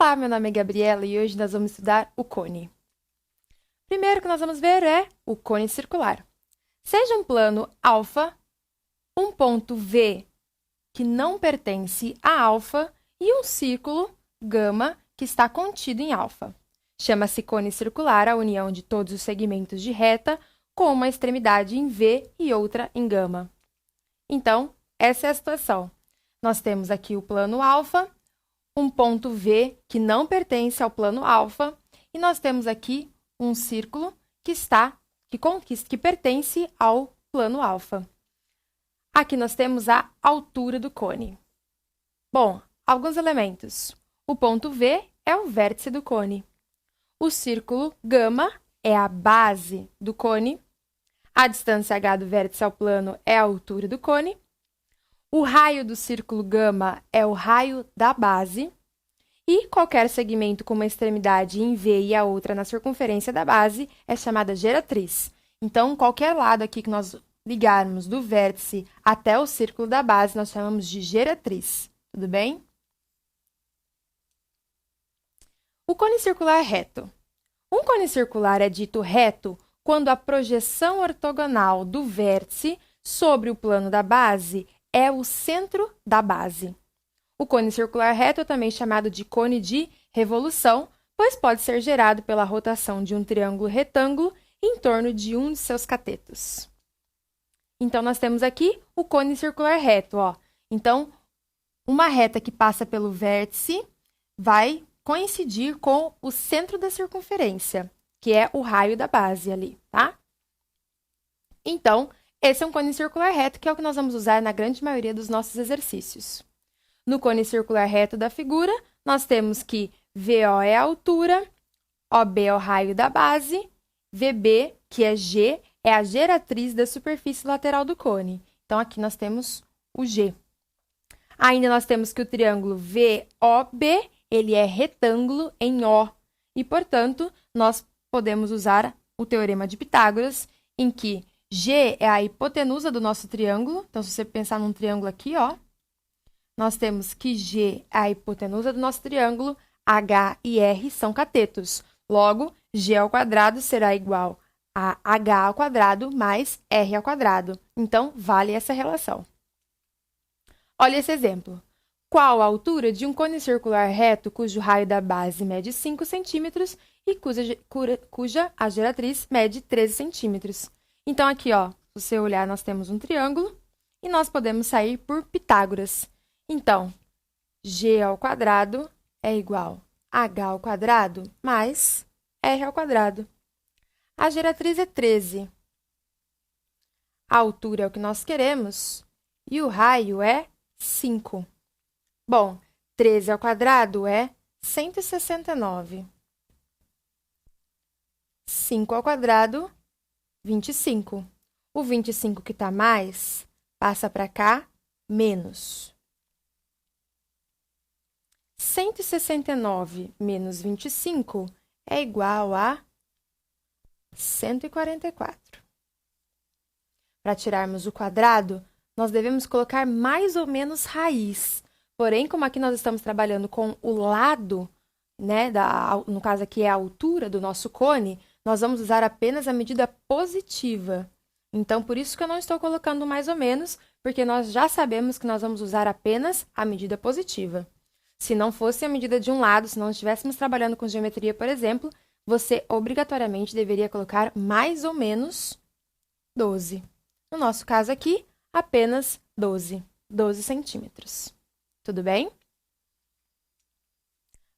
Olá, meu nome é Gabriela e hoje nós vamos estudar o cone. Primeiro que nós vamos ver é o cone circular. Seja um plano alfa, um ponto V que não pertence a alfa e um círculo gama que está contido em alfa. Chama-se cone circular a união de todos os segmentos de reta com uma extremidade em V e outra em gama. Então, essa é a situação. Nós temos aqui o plano alfa, um ponto V que não pertence ao plano alfa, e nós temos aqui um círculo que pertence ao plano alfa. Aqui nós temos a altura do cone. Bom, alguns elementos. O ponto V é o vértice do cone. O círculo gama é a base do cone. A distância h do vértice ao plano é a altura do cone. O raio do círculo gama é o raio da base. E qualquer segmento com uma extremidade em V e a outra na circunferência da base é chamada geratriz. Então, qualquer lado aqui que nós ligarmos do vértice até o círculo da base, nós chamamos de geratriz. Tudo bem? O cone circular reto. Um cone circular é dito reto quando a projeção ortogonal do vértice sobre o plano da base é o centro da base. O cone circular reto é também chamado de cone de revolução, pois pode ser gerado pela rotação de um triângulo retângulo em torno de um de seus catetos. Então, nós temos aqui o cone circular reto. Então, uma reta que passa pelo vértice vai coincidir com o centro da circunferência, que é o raio da base ali, tá? Então, esse é um cone circular reto, que é o que nós vamos usar na grande maioria dos nossos exercícios. No cone circular reto da figura, nós temos que VO é a altura, OB é o raio da base, VB, que é G, é a geratriz da superfície lateral do cone. Então, aqui nós temos o G. Ainda nós temos que o triângulo VOB, ele é retângulo em O. E, portanto, nós podemos usar o teorema de Pitágoras, em que G é a hipotenusa do nosso triângulo. Então, se você pensar num triângulo aqui, nós temos que G é a hipotenusa do nosso triângulo, H e R são catetos. Logo, G ao quadrado será igual a H ao quadrado mais R ao quadrado. Então, vale essa relação. Olha esse exemplo. Qual a altura de um cone circular reto cujo raio da base mede 5 centímetros e cuja a geratriz mede 13 centímetros? Então, aqui, se você olhar, nós temos um triângulo e nós podemos sair por Pitágoras. Então, G ao quadrado é igual a H ao quadrado mais R ao quadrado. A geratriz é 13. A altura é o que nós queremos e o raio é 5. Bom, 13 ao quadrado é 169. 5 ao quadrado, 25. O 25 que está mais, passa para cá, menos. 169 menos 25 é igual a 144. Para tirarmos o quadrado, nós devemos colocar mais ou menos raiz. Porém, como aqui nós estamos trabalhando com o lado, no caso aqui é a altura do nosso cone, nós vamos usar apenas a medida positiva. Então, por isso que eu não estou colocando mais ou menos, porque nós já sabemos que nós vamos usar apenas a medida positiva. Se não fosse a medida de um lado, se não estivéssemos trabalhando com geometria, por exemplo, você obrigatoriamente deveria colocar mais ou menos 12. No nosso caso aqui, apenas 12 centímetros. Tudo bem?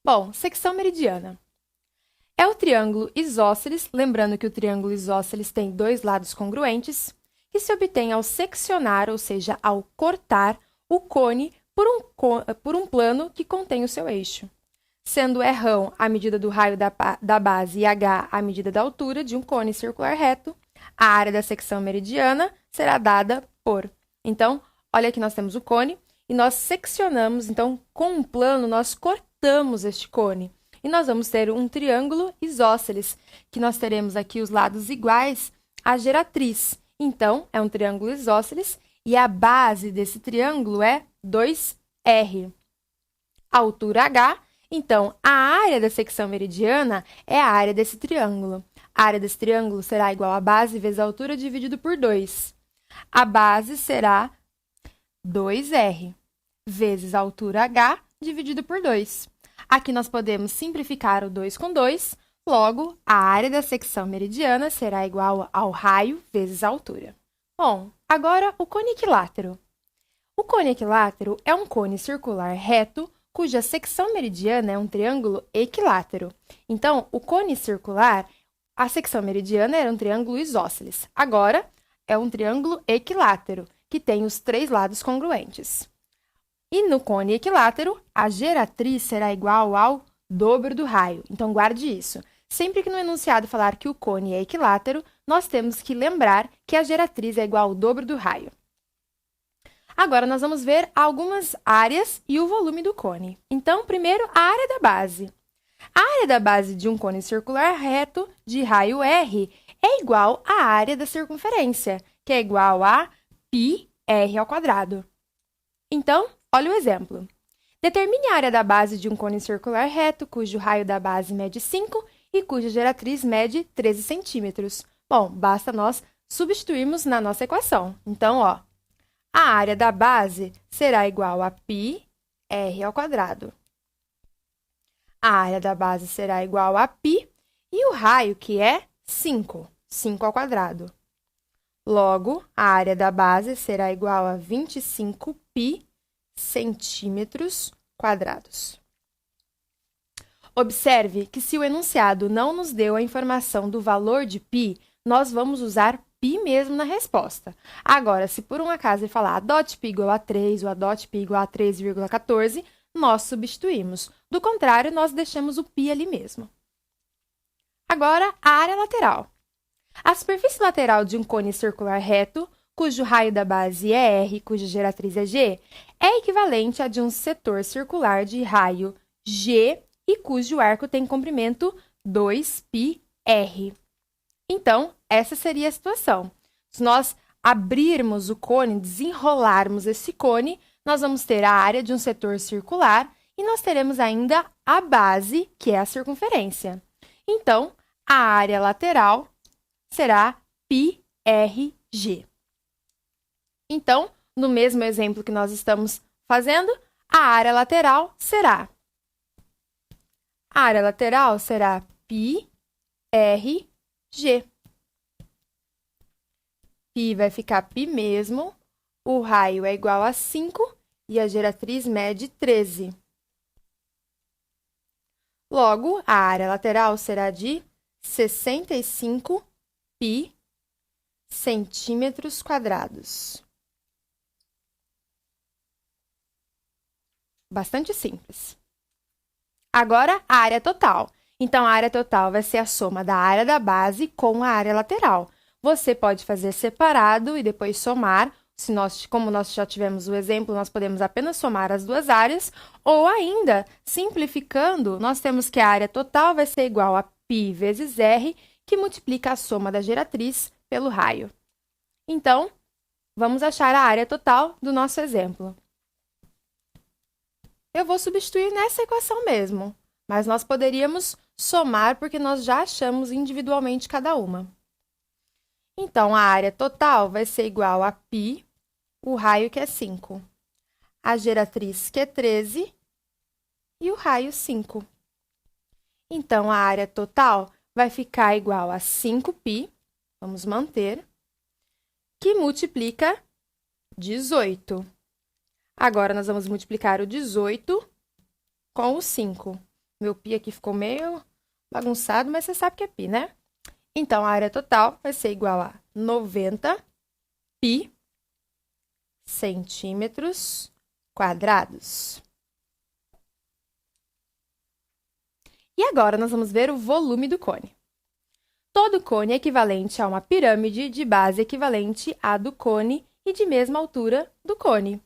Bom, secção meridiana. É o triângulo isósceles, lembrando que o triângulo isósceles tem dois lados congruentes, que se obtém ao seccionar, ou seja, ao cortar o cone por um plano que contém o seu eixo. Sendo R a medida do raio da base e H a medida da altura de um cone circular reto, a área da secção meridiana será dada por. Então, olha aqui nós temos o cone e nós seccionamos, então, com um plano, nós cortamos este cone. E nós vamos ter um triângulo isósceles, que nós teremos aqui os lados iguais à geratriz. Então, é um triângulo isósceles e a base desse triângulo é 2R. A altura H Então, a área da secção meridiana é a área desse triângulo. A área desse triângulo será igual a base vezes a altura dividido por 2. A base será 2R vezes a altura H dividido por 2. Aqui nós podemos simplificar o 2 com 2, logo, a área da secção meridiana será igual ao raio vezes a altura. Bom, agora o cone equilátero. O cone equilátero é um cone circular reto cuja secção meridiana é um triângulo equilátero. Então, o cone circular, a secção meridiana era um triângulo isósceles. Agora, é um triângulo equilátero, que tem os 3 lados congruentes. E no cone equilátero, a geratriz será igual ao dobro do raio. Então, guarde isso. Sempre que no enunciado falar que o cone é equilátero, nós temos que lembrar que a geratriz é igual ao dobro do raio. Agora, nós vamos ver algumas áreas e o volume do cone. Então, primeiro, a área da base. A área da base de um cone circular reto de raio R é igual à área da circunferência, que é igual a πr ao quadrado. Então, olha o exemplo. Determine a área da base de um cone circular reto, cujo raio da base mede 5 e cuja geratriz mede 13 centímetros. Bom, basta nós substituirmos na nossa equação. Então, ó, a área da base será igual a πr ao quadrado. A área da base será igual a π e o raio, que é 5 ao quadrado. Logo, a área da base será igual a 25π centímetros quadrados. Observe que se o enunciado não nos deu a informação do valor de π, nós vamos usar π mesmo na resposta. Agora, se por um acaso ele falar adote π igual a 3 ou adote π igual a 3,14, nós substituímos. Do contrário, nós deixamos o π ali mesmo. Agora, a área lateral. A superfície lateral de um cone circular reto, cujo raio da base é R e cuja geratriz é G, é equivalente a de um setor circular de raio G e cujo arco tem comprimento 2πr. Então, essa seria a situação. Se nós abrirmos o cone, desenrolarmos esse cone, nós vamos ter a área de um setor circular e nós teremos ainda a base, que é a circunferência. Então, a área lateral será πrg. Então, no mesmo exemplo que nós estamos fazendo, a área lateral será πrg. Π vai ficar π mesmo, o raio é igual a 5 e a geratriz mede 13. Logo, a área lateral será de 65π centímetros quadrados. Bastante simples. Agora, a área total. Então, a área total vai ser a soma da área da base com a área lateral. Você pode fazer separado e depois somar. Como nós já tivemos o exemplo, nós podemos apenas somar as duas áreas. Ou ainda, simplificando, nós temos que a área total vai ser igual a π vezes R, que multiplica a soma da geratriz pelo raio. Então, vamos achar a área total do nosso exemplo. Eu vou substituir nessa equação mesmo, mas nós poderíamos somar porque nós já achamos individualmente cada uma. Então, a área total vai ser igual a π, o raio que é 5, a geratriz que é 13 e o raio 5. Então, a área total vai ficar igual a 5π, vamos manter, que multiplica 18. Agora, nós vamos multiplicar o 18 com o 5. Meu π aqui ficou meio bagunçado, mas você sabe que é π, né? Então, a área total vai ser igual a 90π centímetros quadrados. E agora, nós vamos ver o volume do cone. Todo cone é equivalente a uma pirâmide de base equivalente à do cone e de mesma altura do cone.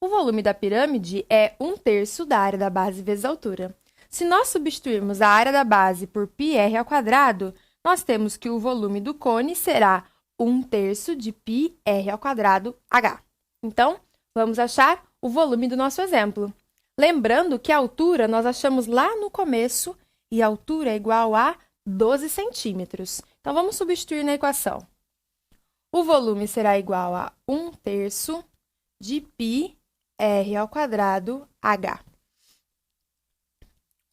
O volume da pirâmide é 1/3 da área da base vezes a altura. Se nós substituirmos a área da base por πr ao quadrado, nós temos que o volume do cone será 1/3 de πr ao quadrado h. Então, vamos achar o volume do nosso exemplo. Lembrando que a altura nós achamos lá no começo e a altura é igual a 12 centímetros. Então, vamos substituir na equação. O volume será igual a 1/3 de π r ao quadrado h.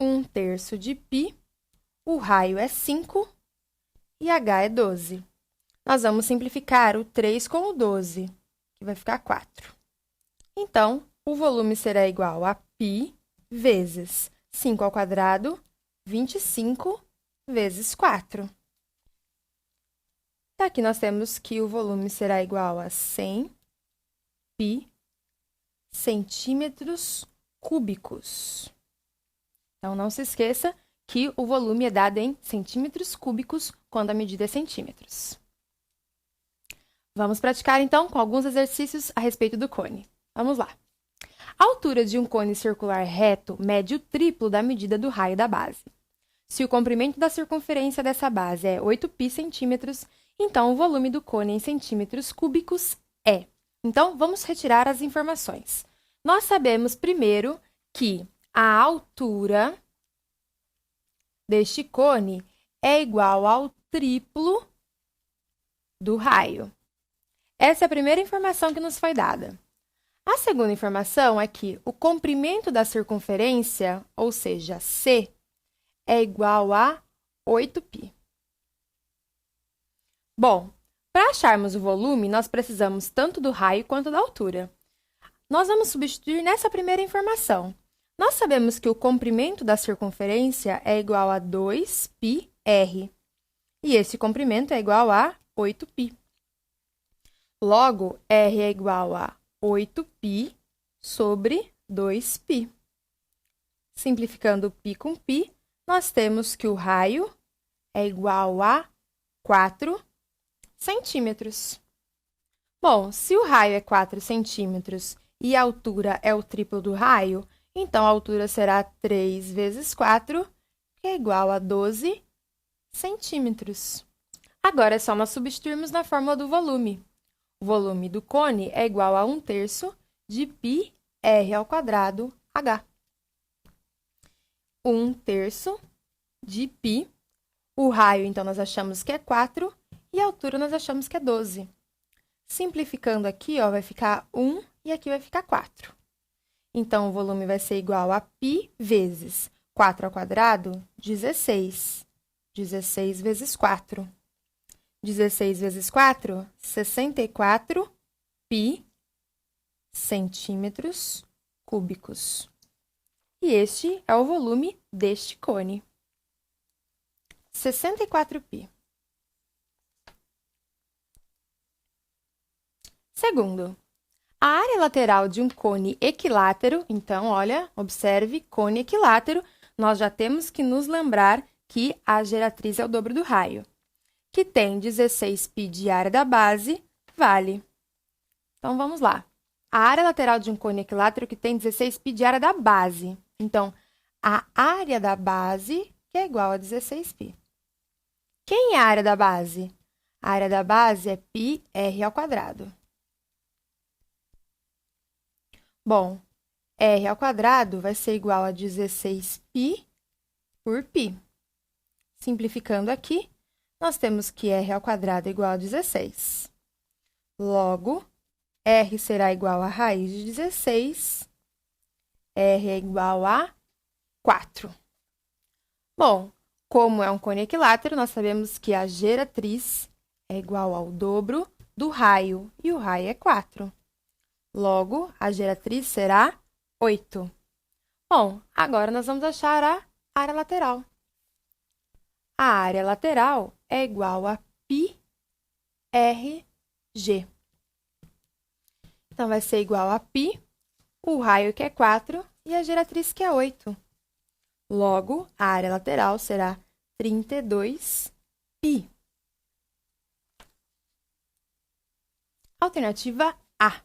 1/3 de π, o raio é 5 e h é 12. Nós vamos simplificar o 3 com o 12, que vai ficar 4. Então, o volume será igual a π vezes 5 ao quadrado, 25 vezes 4. Aqui nós temos que o volume será igual a 100 π centímetros cúbicos. Então, não se esqueça que o volume é dado em centímetros cúbicos quando a medida é centímetros. Vamos praticar, então, com alguns exercícios a respeito do cone. Vamos lá. A altura de um cone circular reto mede o triplo da medida do raio da base. Se o comprimento da circunferência dessa base é 8π centímetros, então o volume do cone em centímetros cúbicos é. Então, vamos retirar as informações. Nós sabemos, primeiro, que a altura deste cone é igual ao triplo do raio. Essa é a primeira informação que nos foi dada. A segunda informação é que o comprimento da circunferência, ou seja, C, é igual a 8π. Bom, para acharmos o volume, nós precisamos tanto do raio quanto da altura. Nós vamos substituir nessa primeira informação. Nós sabemos que o comprimento da circunferência é igual a 2πr. E esse comprimento é igual a 8π. Logo, r é igual a 8π sobre 2π. Simplificando π com π, nós temos que o raio é igual a 4 centímetros. Bom, se o raio é 4 centímetros e a altura é o triplo do raio, então a altura será 3 vezes 4, que é igual a 12 centímetros. Agora é só nós substituirmos na fórmula do volume. O volume do cone é igual a 1/3 de π r ao quadrado h. 1/3 de π. O raio, então, nós achamos que é 4 e a altura nós achamos que é 12. Simplificando aqui, ó, vai ficar 1 e aqui vai ficar 4. Então, o volume vai ser igual a π vezes 4 ao quadrado, 16. 16 vezes 4. 16 vezes 4, 64 π centímetros cúbicos. E este é o volume deste cone. 64 π. Segundo, a área lateral de um cone equilátero, então, olha, observe, cone equilátero, nós já temos que nos lembrar que a geratriz é o dobro do raio, que tem 16π de área da base, vale. Então, vamos lá. A área lateral de um cone equilátero que tem 16π de área da base. Então, a área da base que é igual a 16π. Quem é a área da base? A área da base é πr ao quadrado. Bom, r ao quadrado vai ser igual a 16π por π. Simplificando aqui, nós temos que r ao quadrado é igual a 16. Logo, r será igual a raiz de 16. R é igual a 4. Bom, como é um cone equilátero, nós sabemos que a geratriz é igual ao dobro do raio, e o raio é 4. Logo, a geratriz será 8. Bom, agora nós vamos achar a área lateral. A área lateral é igual a πrg. Então, vai ser igual a π, o raio que é 4 e a geratriz que é 8. Logo, a área lateral será 32π. Alternativa A.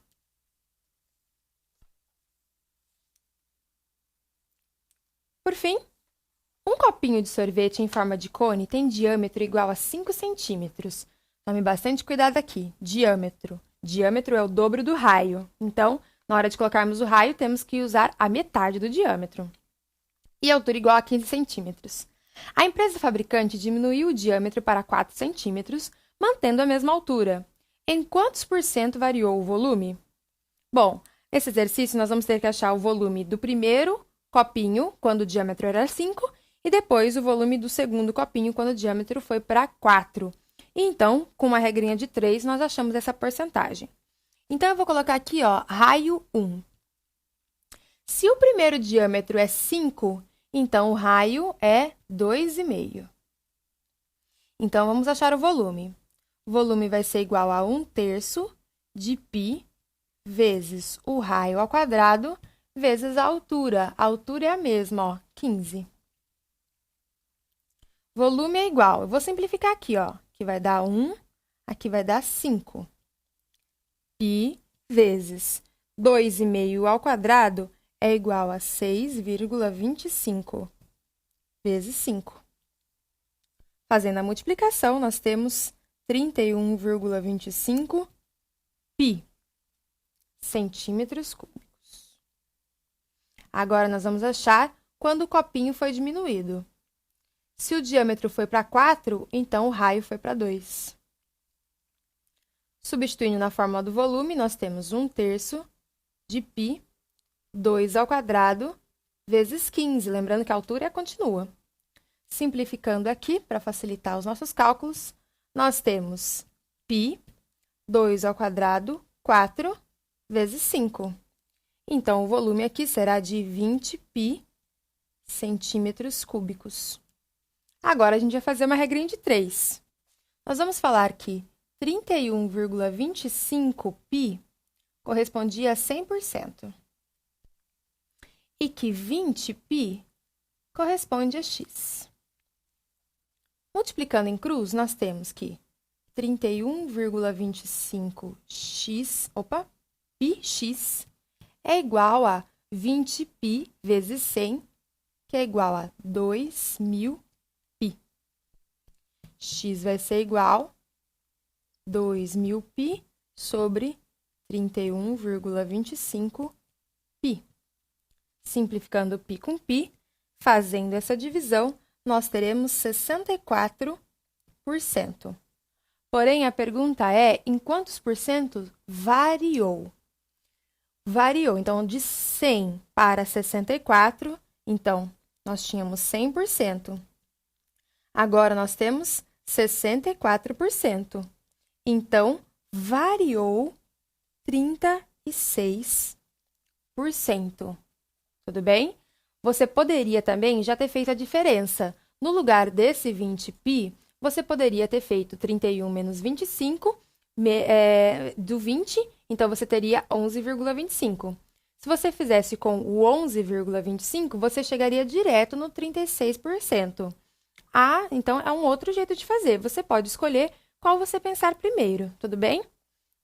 Por fim, um copinho de sorvete em forma de cone tem diâmetro igual a 5 centímetros. Tome bastante cuidado aqui. Diâmetro. Diâmetro é o dobro do raio. Então, Na hora de colocarmos o raio, temos que usar a metade do diâmetro. E a altura igual a 15 centímetros. A empresa fabricante diminuiu o diâmetro para 4 centímetros, mantendo a mesma altura. Em quantos por cento variou o volume? Bom, nesse exercício nós vamos ter que achar o volume do primeiro copinho, quando o diâmetro era 5, e depois o volume do segundo copinho, quando o diâmetro foi para 4. E então, com uma regrinha de 3, nós achamos essa porcentagem. Então, eu vou colocar aqui, ó, raio 1. Se o primeiro diâmetro é 5, então o raio é 2,5. Então, vamos achar o volume. O volume vai ser igual a 1/3 de π vezes o raio ao quadrado vezes a altura. A altura é a mesma, ó, 15. Volume é igual. Eu vou simplificar aqui, ó. Aqui vai dar 1, aqui vai dar 5. Π vezes 2,5 ao quadrado é igual a 6,25 vezes 5. Fazendo a multiplicação, nós temos 31,25 π centímetros cúbicos. Agora, nós vamos achar quando o copinho foi diminuído. Se o diâmetro foi para 4, então o raio foi para 2. Substituindo na fórmula do volume, nós temos 1/3 de π, 2 ao quadrado, vezes 15. Lembrando que a altura continua. Simplificando aqui, para facilitar os nossos cálculos, nós temos π, 2 ao quadrado, 4, vezes 5. Então, o volume aqui será de 20 π centímetros cúbicos. Agora, a gente vai fazer uma regrinha de 3. Nós vamos falar que 31,25 π correspondia a 100%. E que 20 π corresponde a x. Multiplicando em cruz, nós temos que 31,25 πx é igual a 20 π vezes 100, que é igual a 2.000 π. X vai ser igual a 2.000 π sobre 31,25 π. Simplificando π com π, fazendo essa divisão, nós teremos 64%. Porém, a pergunta é, em quantos por cento variou? Variou, então, de 100 para 64, então, nós tínhamos 100%. Agora, nós temos 64%. Então, variou 36%. Tudo bem? Você poderia também já ter feito a diferença. No lugar desse 20 π, você poderia ter feito 31 menos 25 do 20, então você teria 11,25. Se você fizesse com o 11,25, você chegaria direto no 36%. Ah, então é um outro jeito de fazer. Você pode escolher qual você pensar primeiro, tudo bem?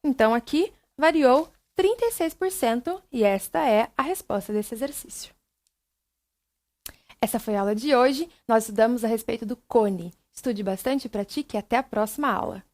Então, aqui variou 36% e esta é a resposta desse exercício. Essa foi a aula de hoje. Nós estudamos a respeito do cone. Estude bastante e pratique e até a próxima aula.